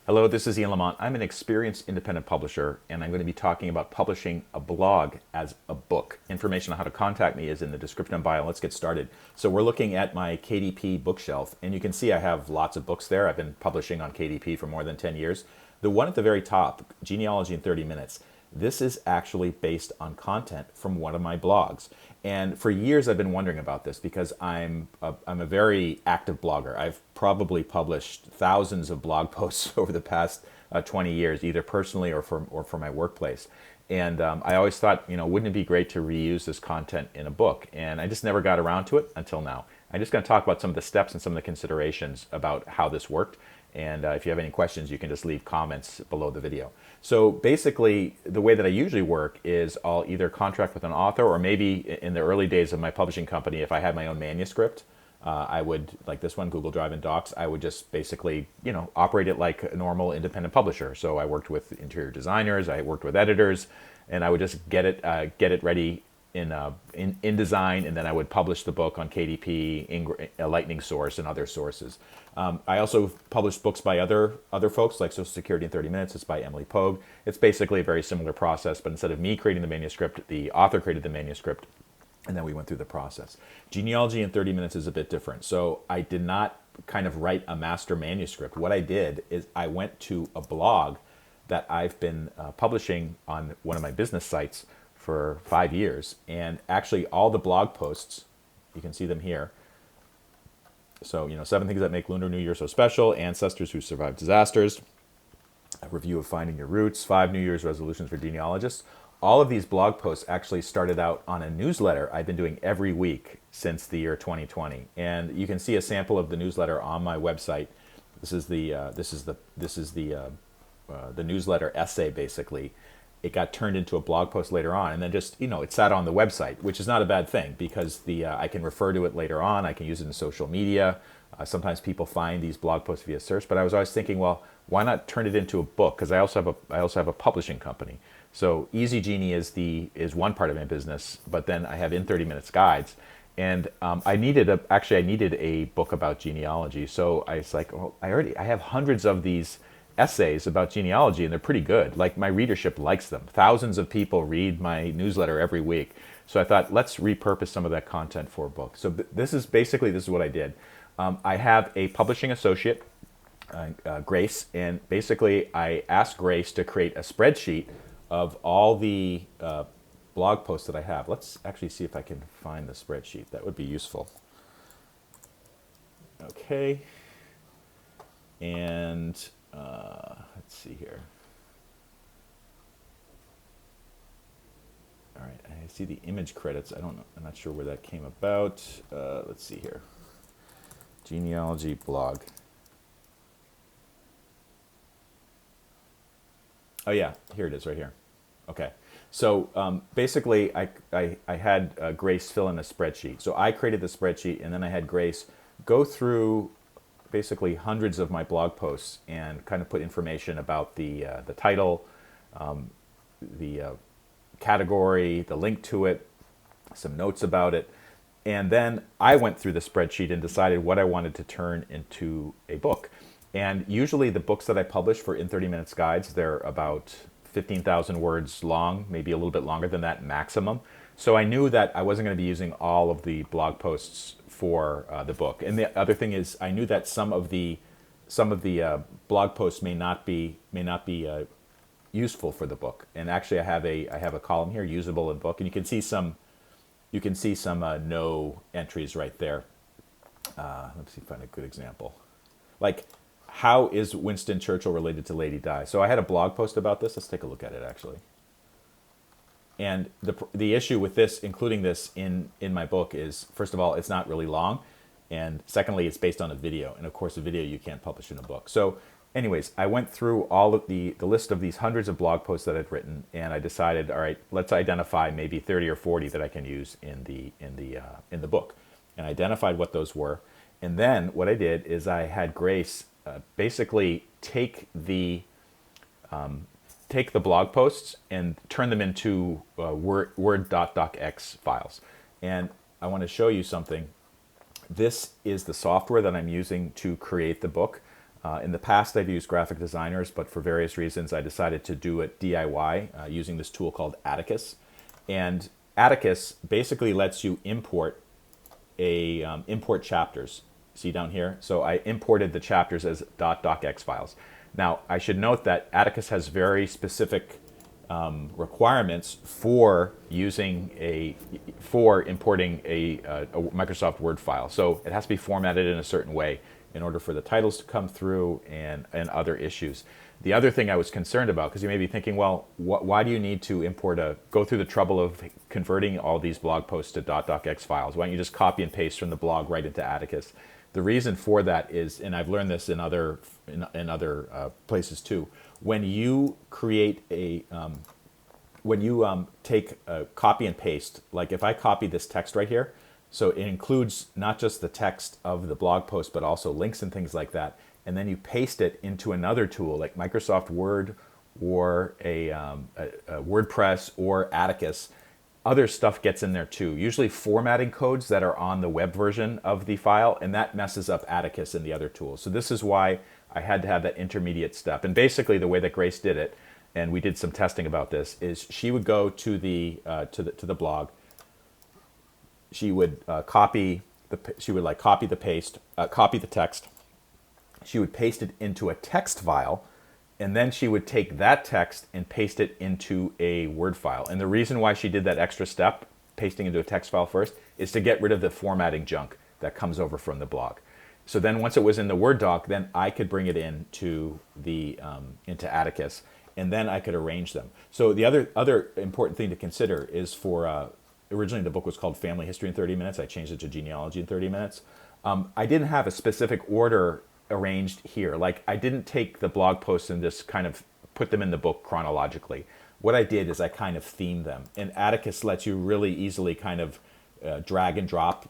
Hello, this is Ian Lamont. I'm an experienced independent publisher, and I'm going to be talking about publishing a blog as a book. Information on how to contact me is in the description and bio. Let's get started. So we're looking at my KDP bookshelf, and you can see I have lots of books there. I've been publishing on KDP for more than 10 years. The one at the very top, Genealogy in 30 Minutes, this is actually based on content from one of my blogs. And for years I've been wondering about this because I'm a very active blogger. I've probably published thousands of blog posts over the past 20 years, either personally or for my workplace. And I always thought, wouldn't it be great to reuse this content in a book? And I just never got around to it until now. I'm just going to talk about some of the steps and some of the considerations about how this worked. And if you have any questions, you can just leave comments below the video. So basically, the way that I usually work is I'll either contract with an author, or maybe in the early days of my publishing company, if I had my own manuscript, I would, like this one, Google Drive and Docs, I would just basically, operate it like a normal independent publisher. So I worked with interior designers, I worked with editors, and I would just get it ready in InDesign, and then I would publish the book on KDP, Lightning Source, and other sources. I also published books by other folks, like Social Security in 30 Minutes. It's by Emily Pogue. It's basically a very similar process, but instead of me creating the manuscript, the author created the manuscript, and then we went through the process. Genealogy in 30 Minutes is a bit different. So I did not kind of write a master manuscript. What I did is I went to a blog that I've been publishing on one of my business sites for 5 years, and actually all the blog posts, you can see them here. So, 7 things that make Lunar New Year so special, ancestors who survived disasters, a review of finding your roots, 5 New Year's resolutions for genealogists. All of these blog posts actually started out on a newsletter I've been doing every week since the year 2020, and you can see a sample of the newsletter on my website. This is the newsletter essay, basically. It got turned into a blog post later on, and then just, it sat on the website, which is not a bad thing because I can refer to it later on. I can use it in social media. Sometimes people find these blog posts via search, but I was always thinking, well, why not turn it into a book? Because I also have a publishing company. So Easy Genie is one part of my business, but then I have in 30 Minutes guides, and I needed a book about genealogy. So I was like, well, I have hundreds of these essays about genealogy, and they're pretty good. Like, my readership likes them. Thousands of people read my newsletter every week. So I thought, let's repurpose some of that content for a book. So this is what I did. I have a publishing associate, Grace, and basically I asked Grace to create a spreadsheet of all the blog posts that I have. Let's actually see if I can find the spreadsheet. That would be useful. Okay. And let's see here. All right, I see the image credits. I'm not sure where that came about. Let's see here. Genealogy blog. Oh yeah, here it is right here. Okay. So basically I had Grace fill in a spreadsheet. So I created the spreadsheet, and then I had Grace go through basically hundreds of my blog posts and kind of put information about the title, the category, the link to it, some notes about it. And then I went through the spreadsheet and decided what I wanted to turn into a book. And usually the books that I publish for In 30 Minutes guides, they're about 15,000 words long, maybe a little bit longer than that maximum. So I knew that I wasn't going to be using all of the blog posts for the book. And the other thing is, I knew that some of the blog posts may not be useful for the book. And actually, I have a column here, usable in book, and you can see some no entries right there. Let's see if I find a good example. Like, how is Winston Churchill related to Lady Di? So I had a blog post about this. Let's take a look at it actually. And the issue with this, including this in my book, is, first of all, it's not really long, and secondly, it's based on a video, and of course a video you can't publish in a book. So anyways, I went through all of the list of these hundreds of blog posts that I'd written, and I decided, all right, let's identify maybe 30 or 40 that I can use in the book, and I identified what those were. And then what I did is I had Grace basically take the blog posts and turn them into Word.docx files. And I want to show you something. This is the software that I'm using to create the book. In the past, I've used graphic designers, but for various reasons, I decided to do it DIY using this tool called Atticus. And Atticus basically lets you import import chapters. See down here? So I imported the chapters as .docx files. Now, I should note that Atticus has very specific requirements for importing a Microsoft Word file. So it has to be formatted in a certain way in order for the titles to come through and other issues. The other thing I was concerned about, because you may be thinking, well, why do you need to go through the trouble of converting all these blog posts to .docx files? Why don't you just copy and paste from the blog right into Atticus? The reason for that is, and I've learned this in other places too, when you create when you take a copy and paste, like if I copy this text right here, so it includes not just the text of the blog post, but also links and things like that. And then you paste it into another tool like Microsoft Word or a WordPress or Atticus. Other stuff gets in there too, usually formatting codes that are on the web version of the file, and that messes up Atticus and the other tools. So this is why I had to have that intermediate step. And basically the way that Grace did it, and we did some testing about this, is she would go to the blog. She would copy the text. She would paste it into a text file, and then she would take that text and paste it into a Word file. And the reason why she did that extra step, pasting into a text file first, is to get rid of the formatting junk that comes over from the blog. So then once it was in the Word doc, then I could bring it into into Atticus, and then I could arrange them. So the other important thing to consider is for originally the book was called Family History in 30 Minutes. I changed it to Genealogy in 30 Minutes. I didn't have a specific order arranged here. Like I didn't take the blog posts and just kind of put them in the book chronologically. What I did is I kind of themed them. And Atticus lets you really easily kind of drag and drop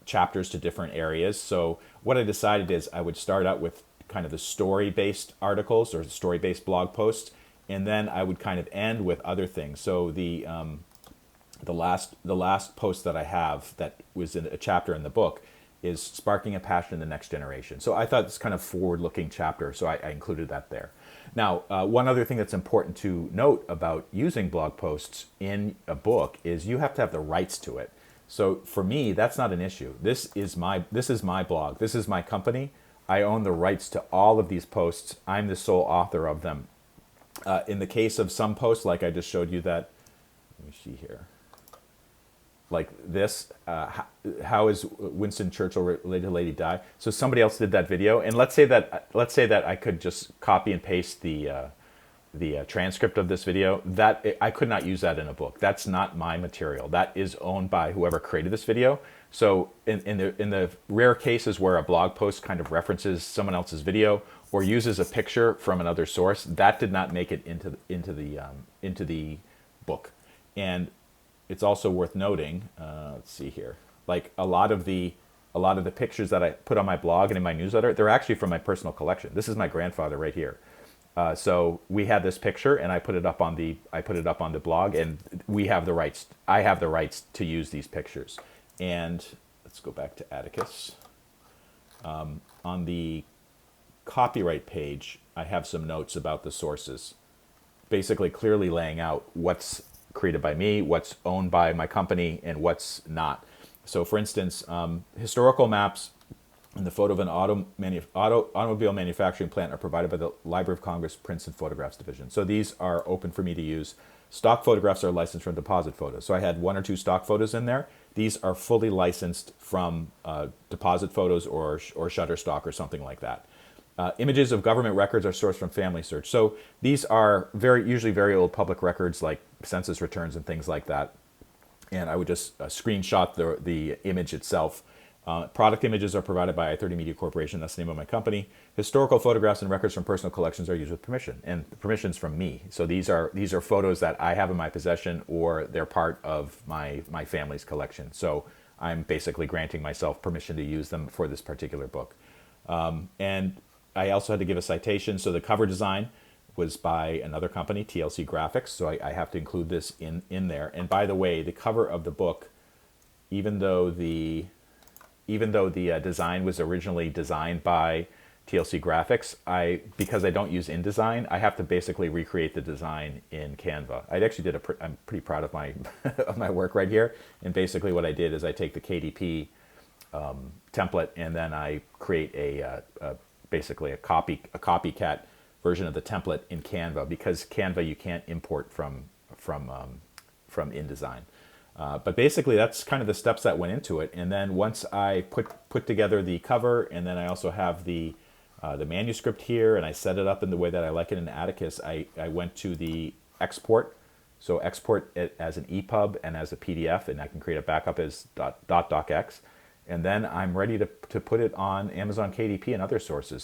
chapters to different areas. So what I decided is I would start out with kind of the story-based articles or story-based blog posts, and then I would kind of end with other things. So the last post that I have that was in a chapter in the book is Sparking a Passion in the Next Generation. So I thought it's kind of forward-looking chapter, so I included that there. Now, one other thing that's important to note about using blog posts in a book is you have to have the rights to it. So for me, that's not an issue. This is my blog. This is my company. I own the rights to all of these posts. I'm the sole author of them. In the case of some posts, like I just showed you that, let me see here. Like this, how is Winston Churchill related to Lady Di? So somebody else did that video, and let's say that I could just copy and paste the transcript of this video. That I could not use that in a book. That's not my material. That is owned by whoever created this video. So in the rare cases where a blog post kind of references someone else's video or uses a picture from another source, that did not make it into the book. And it's also worth noting, let's see here, like a lot of the pictures that I put on my blog and in my newsletter, they're actually from my personal collection. This is my grandfather right here. So we had this picture, and I put it up on the blog, and we have the rights. I have the rights to use these pictures. And let's go back to Atticus. On the copyright page, I have some notes about the sources, basically clearly laying out what's created by me, what's owned by my company, and what's not. So for instance, historical maps and the photo of an automobile manufacturing plant are provided by the Library of Congress Prints and Photographs Division. So these are open for me to use. Stock photographs are licensed from Deposit Photos. So I had 1 or 2 stock photos in there. These are fully licensed from Deposit Photos or Shutterstock or something like that. Images of government records are sourced from Family Search. So these are usually very old public records like census returns and things like that. And I would just screenshot the image itself. Product images are provided by I-30 Media Corporation. That's the name of my company. Historical photographs and records from personal collections are used with permission, and the permission's from me. So these are photos that I have in my possession, or they're part of my family's collection. So I'm basically granting myself permission to use them for this particular book. And I also had to give a citation. So the cover design was by another company, TLC Graphics. So I have to include this in there. And by the way, the cover of the book, even though the design was originally designed by TLC graphics, because I don't use InDesign, I have to basically recreate the design in Canva. I actually did I'm pretty proud of my of my work right here. And basically, what I did is I take the KDP template, and then I create basically a copycat version of the template in Canva, because Canva you can't import from InDesign. But basically, that's kind of the steps that went into it. And then once I put together the cover, and then I also have the manuscript here, and I set it up in the way that I like it in Atticus, I went to the export. So export it as an EPUB and as a PDF, and I can create a backup as .docx. And then I'm ready to put it on Amazon KDP and other sources.